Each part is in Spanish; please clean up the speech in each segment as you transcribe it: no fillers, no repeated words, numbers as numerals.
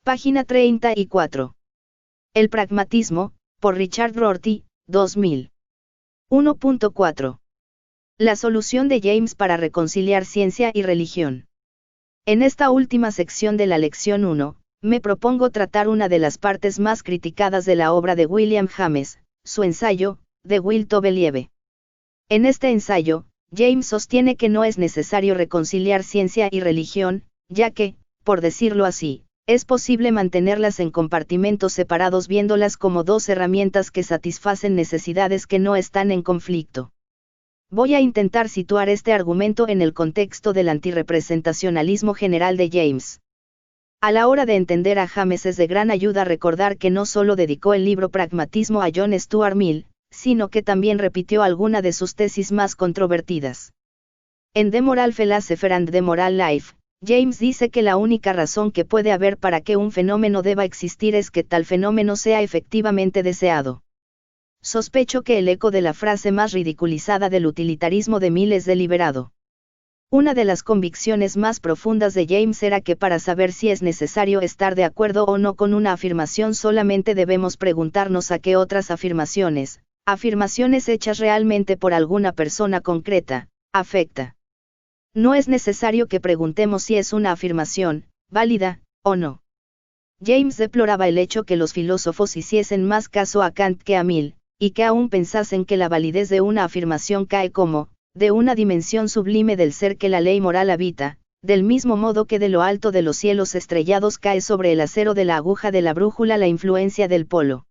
Página 34. El pragmatismo, por Richard Rorty, 2000. 1.4. La solución de James para reconciliar ciencia y religión. En esta última sección de la lección 1, me propongo tratar una de las partes más criticadas de la obra de William James, su ensayo, De Will to Believe. En este ensayo, James sostiene que no es necesario reconciliar ciencia y religión, ya que, por decirlo así, es posible mantenerlas en compartimentos separados viéndolas como dos herramientas que satisfacen necesidades que no están en conflicto. Voy a intentar situar este argumento en el contexto del antirrepresentacionalismo general de James. A la hora de entender a James es de gran ayuda recordar que no solo dedicó el libro Pragmatismo a John Stuart Mill, sino que también repitió alguna de sus tesis más controvertidas. En The Moral Philosopher and the Moral Life, James dice que la única razón que puede haber para que un fenómeno deba existir es que tal fenómeno sea efectivamente deseado. Sospecho que el eco de la frase más ridiculizada del utilitarismo de Mill es deliberado. Una de las convicciones más profundas de James era que para saber si es necesario estar de acuerdo o no con una afirmación solamente debemos preguntarnos a qué otras afirmaciones hechas realmente por alguna persona concreta, afecta. No es necesario que preguntemos si es una afirmación válida o no. James deploraba el hecho que los filósofos hiciesen más caso a Kant que a Mill, y que aún pensasen que la validez de una afirmación cae como, de una dimensión sublime del ser que la ley moral habita, del mismo modo que de lo alto de los cielos estrellados cae sobre el acero de la aguja de la brújula la influencia del polo.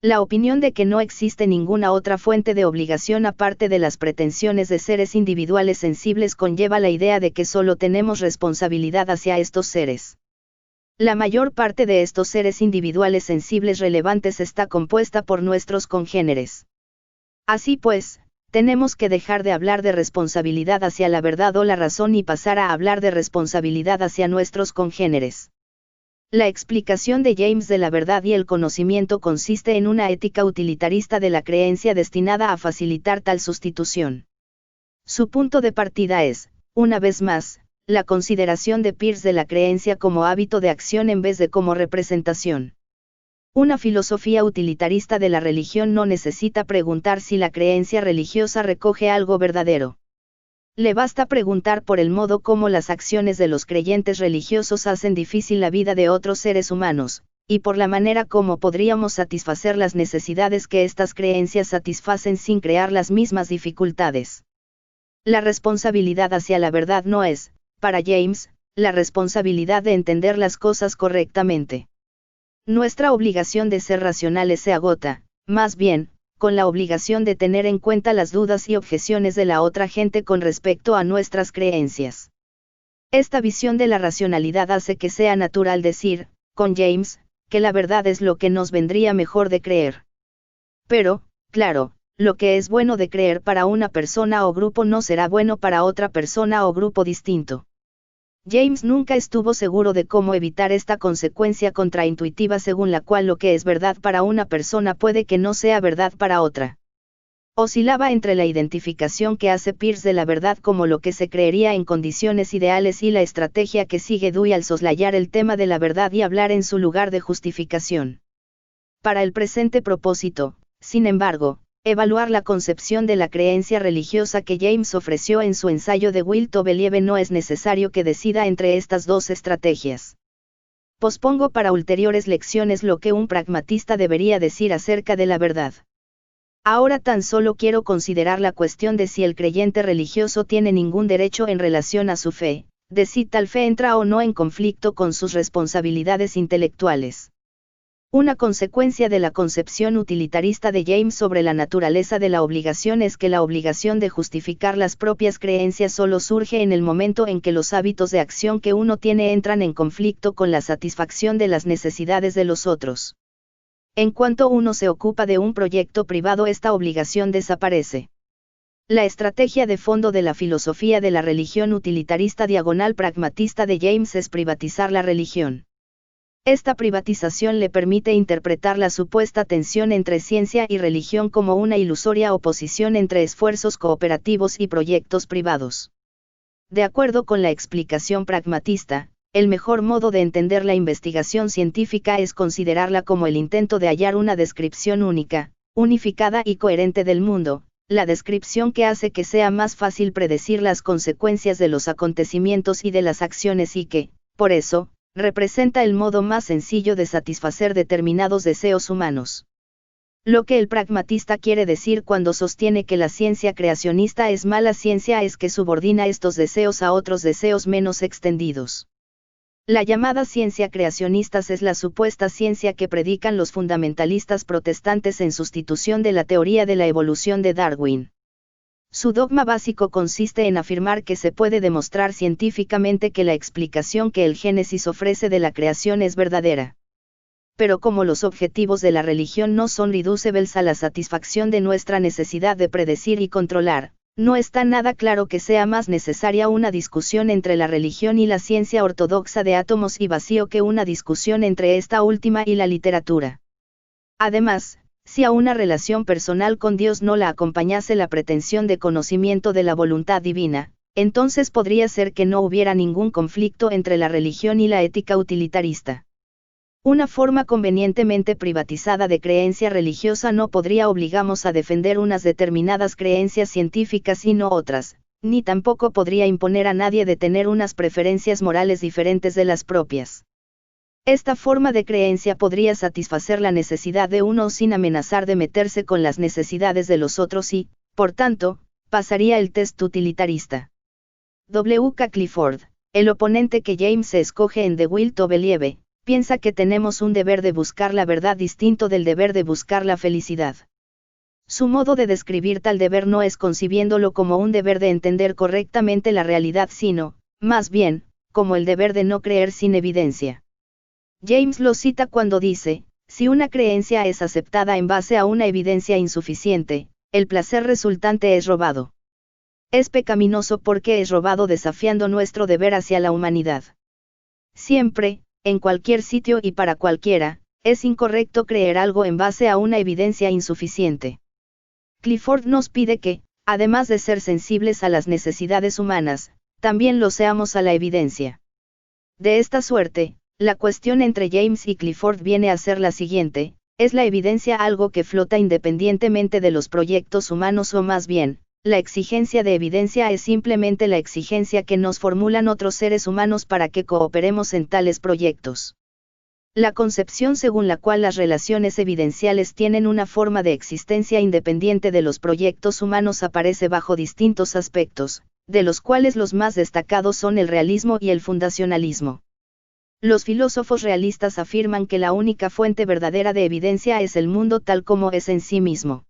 La opinión de que no existe ninguna otra fuente de obligación aparte de las pretensiones de seres individuales sensibles conlleva la idea de que solo tenemos responsabilidad hacia estos seres. La mayor parte de estos seres individuales sensibles relevantes está compuesta por nuestros congéneres. Así pues, tenemos que dejar de hablar de responsabilidad hacia la verdad o la razón y pasar a hablar de responsabilidad hacia nuestros congéneres. La explicación de James de la verdad y el conocimiento consiste en una ética utilitarista de la creencia destinada a facilitar tal sustitución. Su punto de partida es, una vez más, la consideración de Peirce de la creencia como hábito de acción en vez de como representación. Una filosofía utilitarista de la religión no necesita preguntar si la creencia religiosa recoge algo verdadero. Le basta preguntar por el modo como las acciones de los creyentes religiosos hacen difícil la vida de otros seres humanos, y por la manera como podríamos satisfacer las necesidades que estas creencias satisfacen sin crear las mismas dificultades. La responsabilidad hacia la verdad no es, para James, la responsabilidad de entender las cosas correctamente. Nuestra obligación de ser racionales se agota, más bien, con la obligación de tener en cuenta las dudas y objeciones de la otra gente con respecto a nuestras creencias. Esta visión de la racionalidad hace que sea natural decir, con James, que la verdad es lo que nos vendría mejor de creer. Pero, claro, lo que es bueno de creer para una persona o grupo no será bueno para otra persona o grupo distinto. James nunca estuvo seguro de cómo evitar esta consecuencia contraintuitiva según la cual lo que es verdad para una persona puede que no sea verdad para otra. Oscilaba entre la identificación que hace Peirce de la verdad como lo que se creería en condiciones ideales y la estrategia que sigue Dewey al soslayar el tema de la verdad y hablar en su lugar de justificación. Para el presente propósito, sin embargo, evaluar la concepción de la creencia religiosa que James ofreció en su ensayo de Will to Believe no es necesario que decida entre estas dos estrategias. Pospongo para ulteriores lecciones lo que un pragmatista debería decir acerca de la verdad. Ahora tan solo quiero considerar la cuestión de si el creyente religioso tiene ningún derecho en relación a su fe, de si tal fe entra o no en conflicto con sus responsabilidades intelectuales. Una consecuencia de la concepción utilitarista de James sobre la naturaleza de la obligación es que la obligación de justificar las propias creencias solo surge en el momento en que los hábitos de acción que uno tiene entran en conflicto con la satisfacción de las necesidades de los otros. En cuanto uno se ocupa de un proyecto privado, esta obligación desaparece. La estrategia de fondo de la filosofía de la religión utilitarista diagonal pragmatista de James es privatizar la religión. Esta privatización le permite interpretar la supuesta tensión entre ciencia y religión como una ilusoria oposición entre esfuerzos cooperativos y proyectos privados. De acuerdo con la explicación pragmatista, el mejor modo de entender la investigación científica es considerarla como el intento de hallar una descripción única, unificada y coherente del mundo, la descripción que hace que sea más fácil predecir las consecuencias de los acontecimientos y de las acciones y que, por eso, representa el modo más sencillo de satisfacer determinados deseos humanos. Lo que el pragmatista quiere decir cuando sostiene que la ciencia creacionista es mala ciencia es que subordina estos deseos a otros deseos menos extendidos. La llamada ciencia creacionista es la supuesta ciencia que predican los fundamentalistas protestantes en sustitución de la teoría de la evolución de Darwin. Su dogma básico consiste en afirmar que se puede demostrar científicamente que la explicación que el Génesis ofrece de la creación es verdadera. Pero como los objetivos de la religión no son reducibles a la satisfacción de nuestra necesidad de predecir y controlar, no está nada claro que sea más necesaria una discusión entre la religión y la ciencia ortodoxa de átomos y vacío que una discusión entre esta última y la literatura. Además, si a una relación personal con Dios no la acompañase la pretensión de conocimiento de la voluntad divina, entonces podría ser que no hubiera ningún conflicto entre la religión y la ética utilitarista. Una forma convenientemente privatizada de creencia religiosa no podría obligarnos a defender unas determinadas creencias científicas y no otras, ni tampoco podría imponer a nadie de tener unas preferencias morales diferentes de las propias. Esta forma de creencia podría satisfacer la necesidad de uno sin amenazar de meterse con las necesidades de los otros y, por tanto, pasaría el test utilitarista. W. K. Clifford, el oponente que James se escoge en The Will to Believe, piensa que tenemos un deber de buscar la verdad distinto del deber de buscar la felicidad. Su modo de describir tal deber no es concibiéndolo como un deber de entender correctamente la realidad sino, más bien, como el deber de no creer sin evidencia. James lo cita cuando dice, si una creencia es aceptada en base a una evidencia insuficiente, el placer resultante es robado. Es pecaminoso porque es robado desafiando nuestro deber hacia la humanidad. Siempre, en cualquier sitio y para cualquiera, es incorrecto creer algo en base a una evidencia insuficiente. Clifford nos pide que, además de ser sensibles a las necesidades humanas, también lo seamos a la evidencia. De esta suerte, la cuestión entre James y Clifford viene a ser la siguiente: ¿es la evidencia algo que flota independientemente de los proyectos humanos o más bien, la exigencia de evidencia es simplemente la exigencia que nos formulan otros seres humanos para que cooperemos en tales proyectos? La concepción según la cual las relaciones evidenciales tienen una forma de existencia independiente de los proyectos humanos aparece bajo distintos aspectos, de los cuales los más destacados son el realismo y el fundacionalismo. Los filósofos realistas afirman que la única fuente verdadera de evidencia es el mundo tal como es en sí mismo.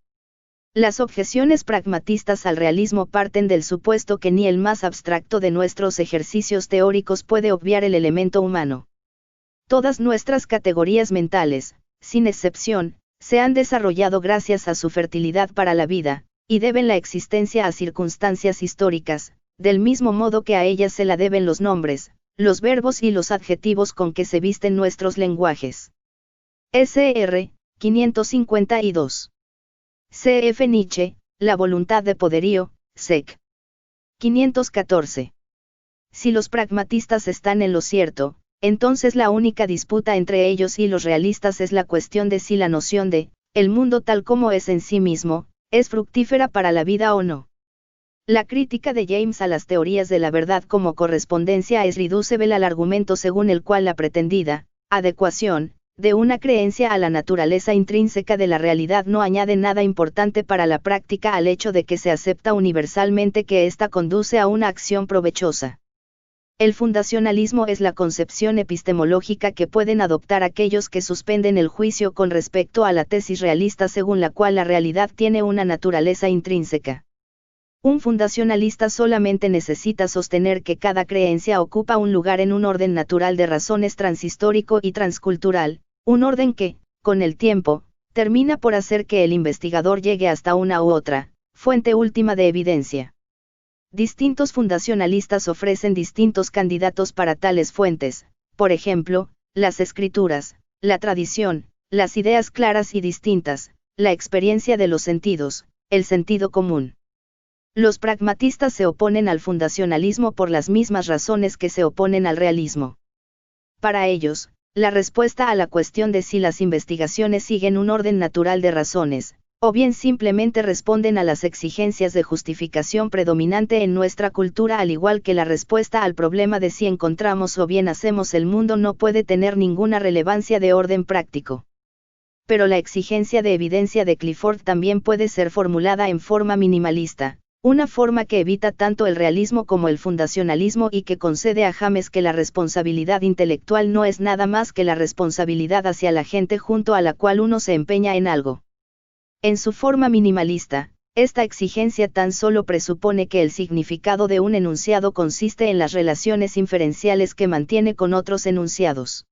Las objeciones pragmatistas al realismo parten del supuesto que ni el más abstracto de nuestros ejercicios teóricos puede obviar el elemento humano. Todas nuestras categorías mentales, sin excepción, se han desarrollado gracias a su fertilidad para la vida, y deben la existencia a circunstancias históricas, del mismo modo que a ellas se la deben los nombres, los verbos y los adjetivos con que se visten nuestros lenguajes. SR, 552. C.F. Nietzsche, La voluntad de poderío, Sec. 514. Si los pragmatistas están en lo cierto, entonces la única disputa entre ellos y los realistas es la cuestión de si la noción de, el mundo tal como es en sí mismo, es fructífera para la vida o no. La crítica de James a las teorías de la verdad como correspondencia es reducible al argumento según el cual la pretendida adecuación de una creencia a la naturaleza intrínseca de la realidad no añade nada importante para la práctica al hecho de que se acepta universalmente que ésta conduce a una acción provechosa. El fundacionalismo es la concepción epistemológica que pueden adoptar aquellos que suspenden el juicio con respecto a la tesis realista según la cual la realidad tiene una naturaleza intrínseca. Un fundacionalista solamente necesita sostener que cada creencia ocupa un lugar en un orden natural de razones transhistórico y transcultural, un orden que, con el tiempo, termina por hacer que el investigador llegue hasta una u otra fuente última de evidencia. Distintos fundacionalistas ofrecen distintos candidatos para tales fuentes, por ejemplo, las escrituras, la tradición, las ideas claras y distintas, la experiencia de los sentidos, el sentido común. Los pragmatistas se oponen al fundacionalismo por las mismas razones que se oponen al realismo. Para ellos, la respuesta a la cuestión de si las investigaciones siguen un orden natural de razones, o bien simplemente responden a las exigencias de justificación predominante en nuestra cultura, al igual que la respuesta al problema de si encontramos o bien hacemos el mundo, no puede tener ninguna relevancia de orden práctico. Pero la exigencia de evidencia de Clifford también puede ser formulada en forma minimalista, una forma que evita tanto el realismo como el fundacionalismo y que concede a James que la responsabilidad intelectual no es nada más que la responsabilidad hacia la gente junto a la cual uno se empeña en algo. En su forma minimalista, esta exigencia tan solo presupone que el significado de un enunciado consiste en las relaciones inferenciales que mantiene con otros enunciados.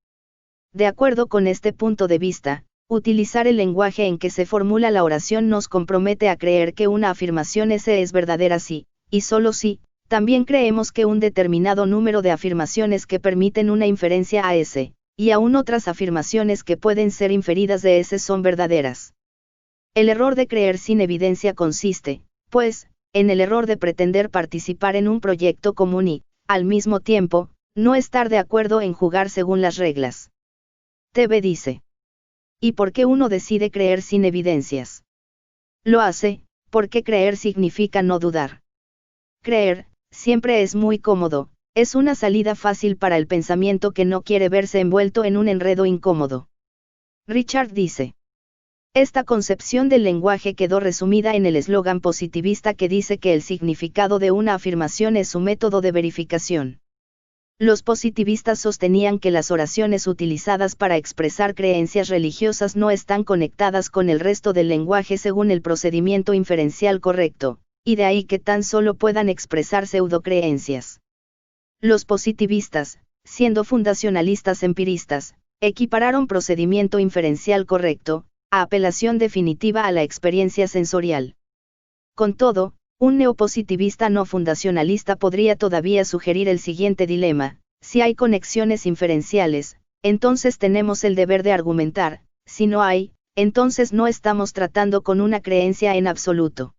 De acuerdo con este punto de vista, utilizar el lenguaje en que se formula la oración nos compromete a creer que una afirmación es verdadera si, y solo si, también creemos que un determinado número de afirmaciones que permiten una inferencia a S, y aún otras afirmaciones que pueden ser inferidas de S son verdaderas. El error de creer sin evidencia consiste, pues, en el error de pretender participar en un proyecto común y, al mismo tiempo, no estar de acuerdo en jugar según las reglas. TV dice. ¿Y por qué uno decide creer sin evidencias? Lo hace, porque creer significa no dudar. Creer, siempre es muy cómodo, es una salida fácil para el pensamiento que no quiere verse envuelto en un enredo incómodo. Richard dice. Esta concepción del lenguaje quedó resumida en el eslogan positivista que dice que el significado de una afirmación es su método de verificación. Los positivistas sostenían que las oraciones utilizadas para expresar creencias religiosas no están conectadas con el resto del lenguaje según el procedimiento inferencial correcto, y de ahí que tan solo puedan expresar pseudocreencias. Los positivistas, siendo fundacionalistas empiristas, equipararon procedimiento inferencial correcto, a apelación definitiva a la experiencia sensorial. Con todo, un neopositivista no fundacionalista podría todavía sugerir el siguiente dilema: si hay conexiones inferenciales, entonces tenemos el deber de argumentar; si no hay, entonces no estamos tratando con una creencia en absoluto.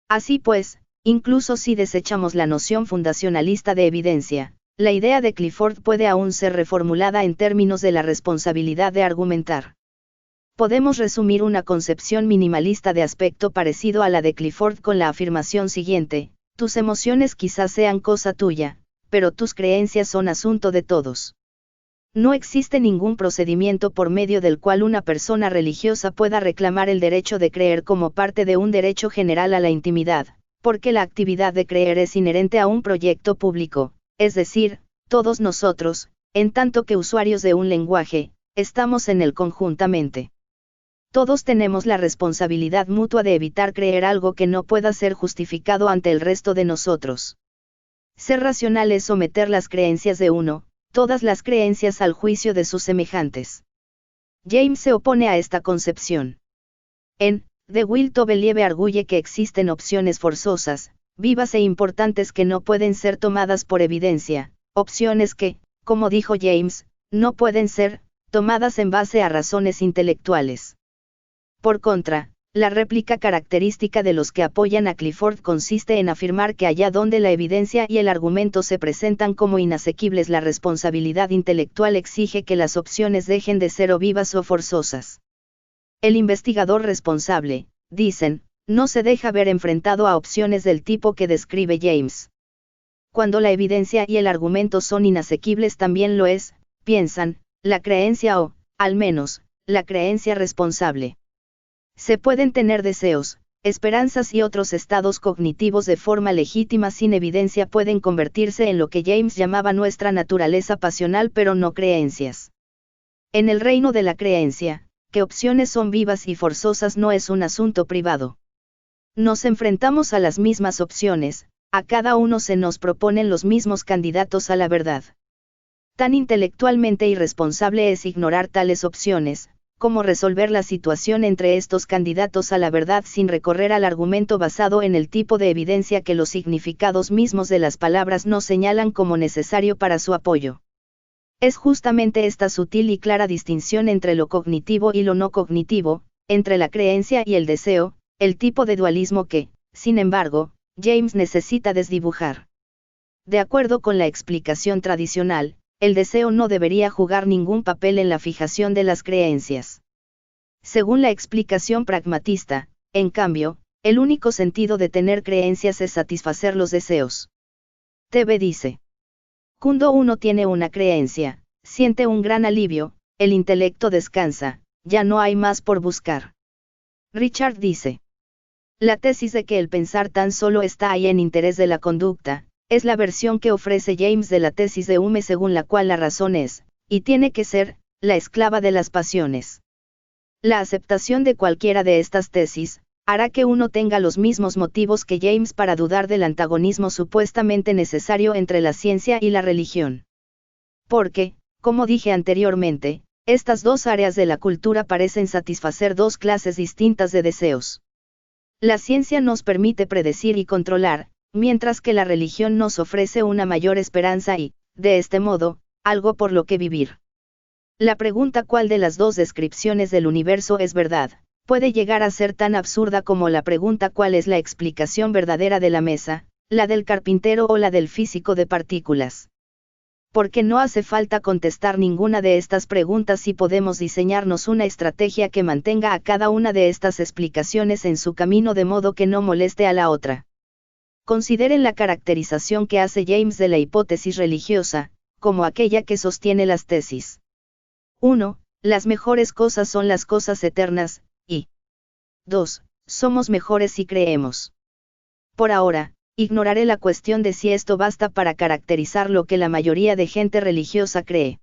Así pues, incluso si desechamos la noción fundacionalista de evidencia, la idea de Clifford puede aún ser reformulada en términos de la responsabilidad de argumentar. Podemos resumir una concepción minimalista de aspecto parecido a la de Clifford con la afirmación siguiente: tus emociones quizás sean cosa tuya, pero tus creencias son asunto de todos. No existe ningún procedimiento por medio del cual una persona religiosa pueda reclamar el derecho de creer como parte de un derecho general a la intimidad, porque la actividad de creer es inherente a un proyecto público, es decir, todos nosotros, en tanto que usuarios de un lenguaje, estamos en él conjuntamente. Todos tenemos la responsabilidad mutua de evitar creer algo que no pueda ser justificado ante el resto de nosotros. Ser racional es someter las creencias de uno, todas las creencias, al juicio de sus semejantes. James se opone a esta concepción. En The Will to Believe arguye que existen opciones forzosas, vivas e importantes que no pueden ser tomadas por evidencia, opciones que, como dijo James, no pueden ser tomadas en base a razones intelectuales. Por contra, la réplica característica de los que apoyan a Clifford consiste en afirmar que allá donde la evidencia y el argumento se presentan como inasequibles, la responsabilidad intelectual exige que las opciones dejen de ser o vivas o forzosas. El investigador responsable, dicen, no se deja ver enfrentado a opciones del tipo que describe James. Cuando la evidencia y el argumento son inasequibles, también lo es, piensan, la creencia o, al menos, la creencia responsable. Se pueden tener deseos, esperanzas y otros estados cognitivos de forma legítima sin evidencia, pueden convertirse en lo que James llamaba nuestra naturaleza pasional, pero no creencias. En el reino de la creencia, que opciones son vivas y forzosas no es un asunto privado. Nos enfrentamos a las mismas opciones, a cada uno se nos proponen los mismos candidatos a la verdad. Tan intelectualmente irresponsable es ignorar tales opciones, como resolver la situación entre estos candidatos a la verdad sin recorrer al argumento basado en el tipo de evidencia que los significados mismos de las palabras nos señalan como necesario para su apoyo. Es justamente esta sutil y clara distinción entre lo cognitivo y lo no cognitivo, entre la creencia y el deseo, el tipo de dualismo que, sin embargo, James necesita desdibujar. De acuerdo con la explicación tradicional, el deseo no debería jugar ningún papel en la fijación de las creencias. Según la explicación pragmatista, en cambio, el único sentido de tener creencias es satisfacer los deseos. TB dice. Cuando uno tiene una creencia, siente un gran alivio, el intelecto descansa, ya no hay más por buscar. Richard dice. La tesis de que el pensar tan solo está ahí en interés de la conducta, es la versión que ofrece James de la tesis de Hume según la cual la razón es, y tiene que ser, la esclava de las pasiones. La aceptación de cualquiera de estas tesis, hará que uno tenga los mismos motivos que James para dudar del antagonismo supuestamente necesario entre la ciencia y la religión. Porque, como dije anteriormente, estas dos áreas de la cultura parecen satisfacer dos clases distintas de deseos. La ciencia nos permite predecir y controlar, mientras que la religión nos ofrece una mayor esperanza y, de este modo, algo por lo que vivir. La pregunta ¿cuál de las dos descripciones del universo es verdad?, puede llegar a ser tan absurda como la pregunta ¿cuál es la explicación verdadera de la mesa, la del carpintero o la del físico de partículas? Porque no hace falta contestar ninguna de estas preguntas si podemos diseñarnos una estrategia que mantenga a cada una de estas explicaciones en su camino de modo que no moleste a la otra. Consideren la caracterización que hace James de la hipótesis religiosa, como aquella que sostiene las tesis. 1. Las mejores cosas son las cosas eternas, y 2. Somos mejores si creemos. Por ahora, ignoraré la cuestión de si esto basta para caracterizar lo que la mayoría de gente religiosa cree.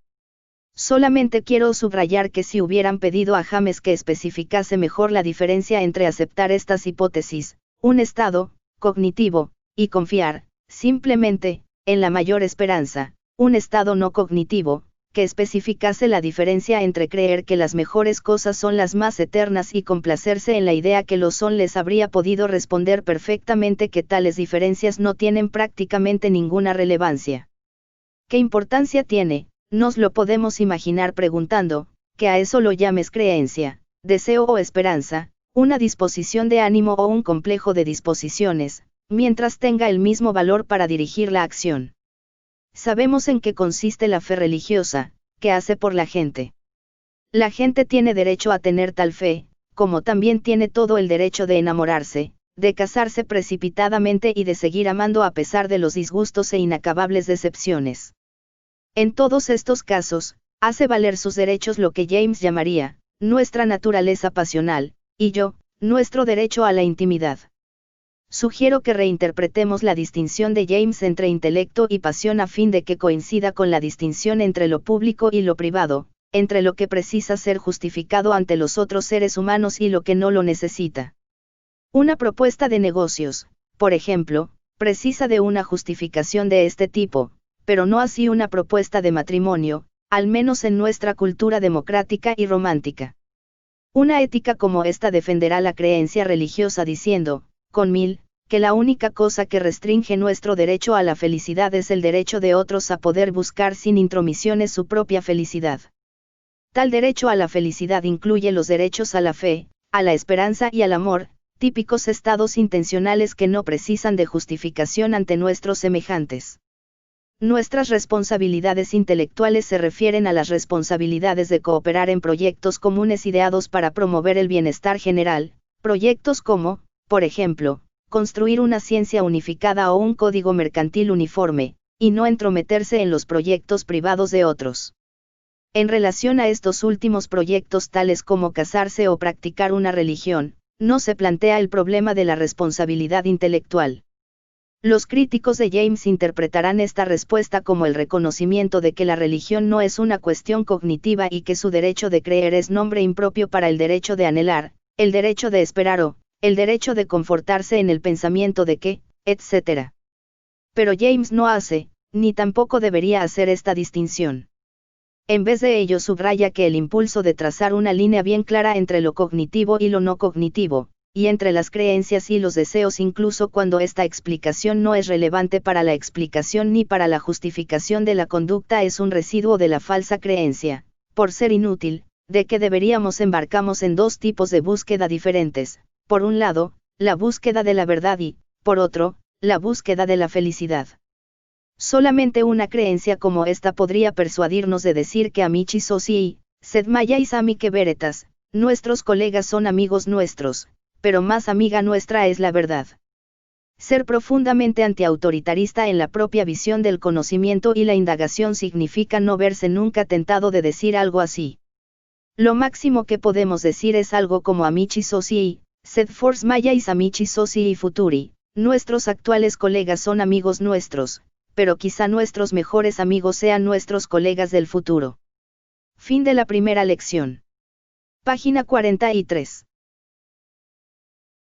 Solamente quiero subrayar que si hubieran pedido a James que especificase mejor la diferencia entre aceptar estas hipótesis, un estado cognitivo, y confiar, simplemente, en la mayor esperanza, un estado no cognitivo, que especificase la diferencia entre creer que las mejores cosas son las más eternas y complacerse en la idea que lo son, les habría podido responder perfectamente que tales diferencias no tienen prácticamente ninguna relevancia. ¿Qué importancia tiene? Nos lo podemos imaginar preguntando, que a eso lo llames creencia, deseo o esperanza, una disposición de ánimo o un complejo de disposiciones, mientras tenga el mismo valor para dirigir la acción. Sabemos en qué consiste la fe religiosa, que hace por la gente. La gente tiene derecho a tener tal fe, como también tiene todo el derecho de enamorarse, de casarse precipitadamente y de seguir amando a pesar de los disgustos e inacabables decepciones. En todos estos casos, hace valer sus derechos lo que James llamaría, nuestra naturaleza pasional, y yo, nuestro derecho a la intimidad. Sugiero que reinterpretemos la distinción de James entre intelecto y pasión a fin de que coincida con la distinción entre lo público y lo privado, entre lo que precisa ser justificado ante los otros seres humanos y lo que no lo necesita. Una propuesta de negocios, por ejemplo, precisa de una justificación de este tipo, pero no así una propuesta de matrimonio, al menos en nuestra cultura democrática y romántica. Una ética como esta defenderá la creencia religiosa diciendo, con Mill, que la única cosa que restringe nuestro derecho a la felicidad es el derecho de otros a poder buscar sin intromisiones su propia felicidad. Tal derecho a la felicidad incluye los derechos a la fe, a la esperanza y al amor, típicos estados intencionales que no precisan de justificación ante nuestros semejantes. Nuestras responsabilidades intelectuales se refieren a las responsabilidades de cooperar en proyectos comunes ideados para promover el bienestar general, proyectos como, por ejemplo, construir una ciencia unificada o un código mercantil uniforme, y no entrometerse en los proyectos privados de otros. En relación a estos últimos proyectos tales como casarse o practicar una religión, no se plantea el problema de la responsabilidad intelectual. Los críticos de James interpretarán esta respuesta como el reconocimiento de que la religión no es una cuestión cognitiva y que su derecho de creer es nombre impropio para el derecho de anhelar, el derecho de esperar o, el derecho de confortarse en el pensamiento de que, etc. Pero James no hace, ni tampoco debería hacer esta distinción. En vez de ello subraya que el impulso de trazar una línea bien clara entre lo cognitivo y lo no cognitivo, y entre las creencias y los deseos incluso cuando esta explicación no es relevante para la explicación ni para la justificación de la conducta es un residuo de la falsa creencia, por ser inútil, de que deberíamos embarcamos en dos tipos de búsqueda diferentes. Por un lado, la búsqueda de la verdad y, por otro, la búsqueda de la felicidad. Solamente una creencia como esta podría persuadirnos de decir que amici socii, sed mayais amique veritas, nuestros colegas son amigos nuestros, pero más amiga nuestra es la verdad. Ser profundamente antiautoritarista en la propia visión del conocimiento y la indagación significa no verse nunca tentado de decir algo así. Lo máximo que podemos decir es algo como amici socii, sed fors mayais amici socii futuri, nuestros actuales colegas son amigos nuestros, pero quizá nuestros mejores amigos sean nuestros colegas del futuro. Fin de la primera lección. Página 43.